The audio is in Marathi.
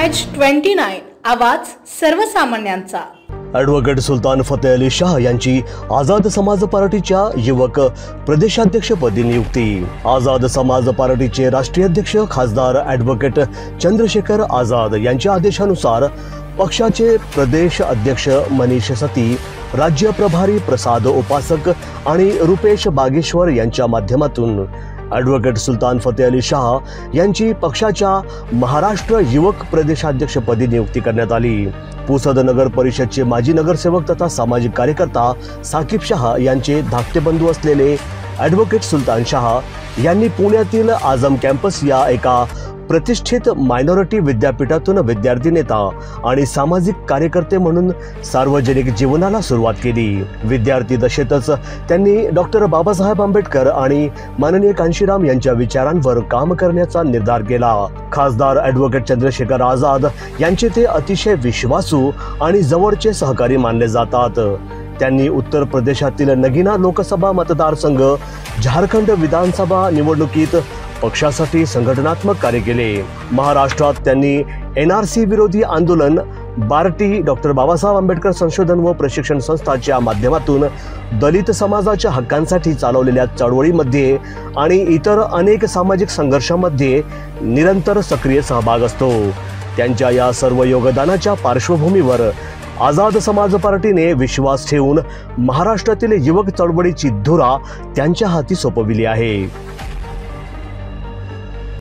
MH29 आवाज सर्वसामान्यांचा। ॲडव्होकेट सुलतान फतेह अली शाह यांची आझाद समाज पार्टीच्या युवक प्रदेशाध्यक्षपदी नियुक्ती। आझाद समाज पार्टीचे राष्ट्रीय अध्यक्ष खासदार ॲडव्होकेट चंद्रशेखर आझाद यांच्या आदेशानुसार पक्षाचे प्रदेश अध्यक्ष मनीष सती, राज्य प्रभारी प्रसाद उपासक आणि रुपेश बागेश्वर यांच्या माध्यमातून ॲडव्होकेट सुलतान फतेह अली शाह यांची पक्षाच्या महाराष्ट्र युवक प्रदेशाध्यक्षपदी नियुक्ती करण्यात आली। पुसद नगर परिषदचे माजी नगरसेवक तथा सामाजिक कार्यकर्ता साकिब शाह यांचे धाकटे बंधू असलेले ॲडव्होकेट सुलतान शाह यांनी पुण्यातील आझम कॅम्पस या एका प्रतिष्ठित मायनॉरिटी विद्यापीठातून विद्यार्थी नेता आणि सामाजिक कार्यकर्ते म्हणून सार्वजनिक जीवनाला सुरुवात केली। विद्यार्थी दशेतच त्यांनी डॉक्टर बाबासाहेब आंबेडकर आणि माननीय कांशीराम यांच्या विचारांवर काम करण्याचा निर्धार केला। खासदार ॲडव्होकेट चंद्रशेखर आझाद यांचे ते अतिशय विश्वासू आणि जवळचे सहकारी मानले जातात। त्यांनी उत्तर प्रदेशातील नगीना लोकसभा मतदारसंघ, झारखंड विधानसभा निवडणुकीत पक्षासाठी संघटनात्मक कार्य केले। महाराष्ट्रात त्यांनी NRC विरोधी आंदोलन, बार्टी, डॉक्टर बाबासाहेब आंबेडकर संशोधन व प्रशिक्षण संस्थाच्या माध्यमातून दलित समाजाच्या हक्कांसाठी चालवलेल्या चळवळीमध्ये आणि इतर अनेक सामाजिक संघर्षामध्ये निरंतर सक्रिय सहभाग असतो। त्यांच्या या सर्व योगदानाच्या पार्श्वभूमीवर आझाद समाज पार्टीने विश्वास ठेवून महाराष्ट्रातील युवक चळवळीची धुरा त्यांच्या हाती सोपविली आहे।